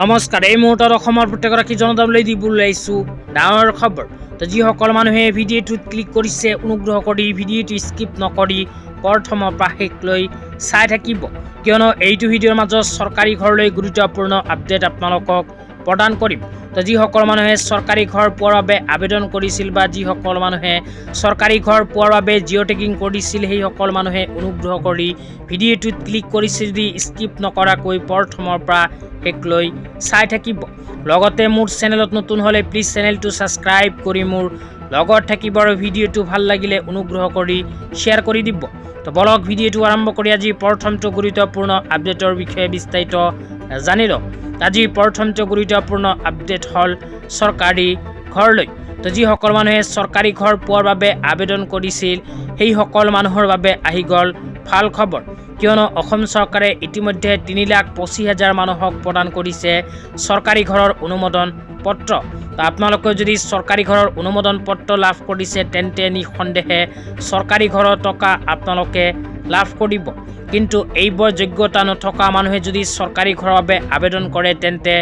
নমস্কাৰ। এই মুহূৰ্তত অসমৰ প্ৰত্যেকগৰাকী জনতালৈ দিবলৈ আহিছোঁ ডাঙৰ খবৰ। তো যিসকল মানুহে ভিডিঅ'টোত ক্লিক কৰিছে অনুগ্ৰহ কৰি ভিডিঅ'টো স্কিপ নকৰি প্ৰথমৰ পৰা শেষলৈ চাই থাকিব, কিয়নো এইটো ভিডিঅ'ৰ মাজত চৰকাৰী ঘৰলৈ গুৰুত্বপূৰ্ণ আপডেট আপোনালোকক প্ৰদান কৰিম। তো যিসকল মানুহে চৰকাৰী ঘৰ পোৱাৰ বাবে আবেদন কৰিছিল বা যিসকল মানুহে চৰকাৰী ঘৰ পোৱাৰ বাবে জিঅ' টেগিং কৰিছিল সেইসকল মানুহে অনুগ্ৰহ কৰি ভিডিঅ'টোত ক্লিক কৰিছে যদি স্কিপ নকৰাকৈ প্ৰথমৰ পৰা শেষলৈ চাই থাকিব। লগতে মোৰ চেনেলত নতুন হ'লে প্লিজ চেনেলটো ছাবস্ক্ৰাইব কৰি মোৰ লগত থাকিব আৰু ভিডিঅ'টো ভাল লাগিলে অনুগ্ৰহ কৰি শ্বেয়াৰ কৰি দিব। তো বলক ভিডিঅ'টো আৰম্ভ কৰি আজি প্ৰথমটো গুৰুত্বপূৰ্ণ আপডেটৰ বিষয়ে বিস্তাৰিত জানি লওঁ। আজি প্ৰথমটো গুৰুত্বপূৰ্ণ আপডেট হ'ল চৰকাৰী ঘৰলৈ। তো যিসকল মানুহে চৰকাৰী ঘৰ পোৱাৰ বাবে আবেদন কৰিছিল সেইসকল মানুহৰ বাবে আহি গ'ল ভাল খবৰ, কিয়নো অসম চৰকাৰে ইতিমধ্যে 3,25,000 মানুহক প্ৰদান কৰিছে চৰকাৰী ঘৰৰ অনুমোদন পত্ৰ। আপোনালোকে যদি চৰকাৰী ঘৰৰ অনুমোদন পত্ৰ লাভ কৰিছে তেন্তে নিঃসন্দেহে চৰকাৰী ঘৰৰ টকা আপোনালোকে লাভ কৰিব। কিন্তু এইবোৰ যোগ্যতা নথকা মানুহে যদি চৰকাৰী ঘৰৰ বাবে আবেদন কৰে তেন্তে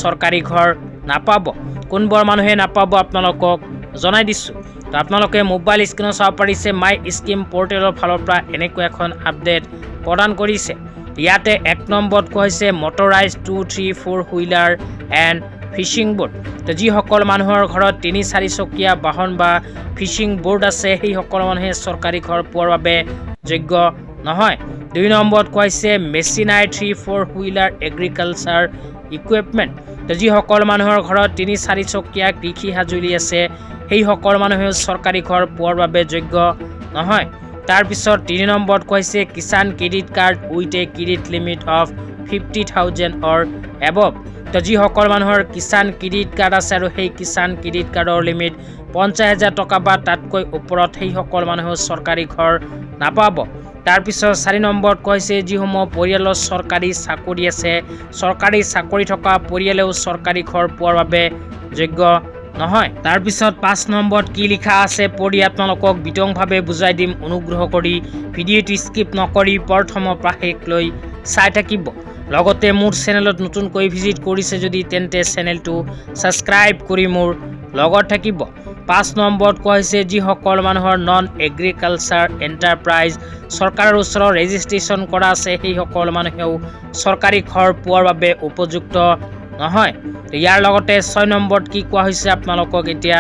চৰকাৰী ঘৰ নাপাব। কোনবোৰ মানুহে নাপাব আপোনালোকক জনাই দিছোঁ। তো আপোনালোকে মোবাইল স্ক্ৰীনত চাব পাৰিছে মাই স্কিম পৰ্টেলৰ ফালৰ পৰা এনেকুৱা এখন আপডেট প্ৰদান কৰিছে। ইয়াতে 1 নম্বৰত কোৱা হৈছে মটৰাইজ 2, 3, 4 হুইলাৰ এণ্ড ফিচিং বোট। তো যিসকল মানুহৰ ঘৰত 3-4 চকীয়া বাহন বা ফিচিং বোৰ্ড আছে সেইসকল মানুহে চৰকাৰী ঘৰ পোৱাৰ বাবে যোগ্য নহয়। 2 নম্বৰত কোৱা হৈছে মেচিনাৰী 3, 4 হুইলাৰ এগ্ৰিকালচাৰ ইকুইপমেণ্ট। তো যিসকল মানুহৰ ঘৰত 3-4 চকীয়া কৃষি সঁজুলি আছে সেইসকল মানুহেও চৰকাৰী ঘৰ পোৱাৰ বাবে যোগ্য নহয়। তাৰপিছত 3 নম্বৰত কৈছে Kisan credit card with a credit limit of 50,000 or above. তো যিসকল মানুহৰ কিষাণ ক্ৰেডিট কাৰ্ড আছে আৰু সেই কিষাণ ক্ৰেডিট কাৰ্ডৰ লিমিট 50,000 টকা বা তাতকৈ ওপৰত সেইসকল মানুহেও চৰকাৰী ঘৰ নাপাব। তাৰপিছত 4 নম্বৰত কৈছে যিসমূহ পৰিয়ালৰ চৰকাৰী চাকৰি আছে, চৰকাৰী চাকৰি থকা পৰিয়ালেও চৰকাৰী ঘৰ পোৱাৰ বাবে যোগ্য নহয়। তাৰপিছত 5 নম্বৰত কি লিখা আছে পঢ়ি আপোনালোকক বিতংভাৱে বুজাই দিম, অনুগ্ৰহ কৰি ভিডিঅ'টো স্কিপ নকৰি প্ৰথমৰ পৰা শেষলৈ চাই থাকিব। লগতে মোৰ চেনেলত নতুনকৈ ভিজিট কৰিছে যদি তেন্তে চেনেলটো ছাবস্ক্ৰাইব কৰি মোৰ লগত থাকিব। 5 নম্বৰত কোৱা হৈছে যিসকল মানুহৰ নন এগ্ৰিকালচাৰ এণ্টাৰপ্ৰাইজ চৰকাৰৰ ওচৰত ৰেজিষ্ট্ৰেশ্যন কৰা আছে সেইসকল মানুহেও চৰকাৰী ঘৰ পোৱাৰ বাবে উপযুক্ত নহয়। ইয়াৰ লগতে 6 নম্বৰত কি কোৱা হৈছে আপোনালোকক এতিয়া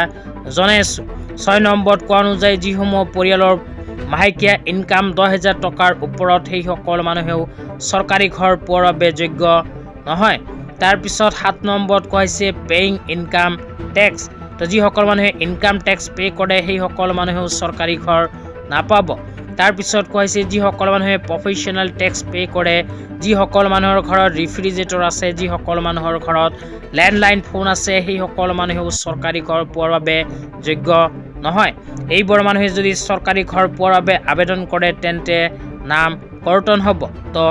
জনাই আছোঁ। 6 নম্বৰত কোৱা অনুযায়ী যিসমূহ পৰিয়ালৰ মাহেকীয়া ইনকাম 10,000 টকাৰ ওপৰত সেইসকল মানুহেও চৰকাৰী ঘৰ পোৱাৰ বাবে যোগ্য নহয়। তাৰপিছত 7 নম্বৰত কোৱা হৈছে পেয়িং ইনকাম টেক্স। তো যিসকল মানুহে ইনকাম টেক্স পে' কৰে সেইসকল মানুহেও চৰকাৰী ঘৰ নাপাব। তাৰপিছত কোৱা হৈছে যিসকল মানুহে প্ৰফেশ্যনেল টেক্স পে' কৰে, যিসকল মানুহৰ ঘৰত ৰেফ্ৰিজৰেটৰ আছে, যিসকল মানুহৰ ঘৰত লেণ্ডলাইন ফোন আছে সেইসকল মানুহেও চৰকাৰী ঘৰ পোৱাৰ বাবে যোগ্য নহয়। এইবোৰ মানুহে যদি চৰকাৰী ঘৰ পোৱাৰ বাবে আবেদন কৰে তেন্তে নাম কৰ্তন হ'ব। তো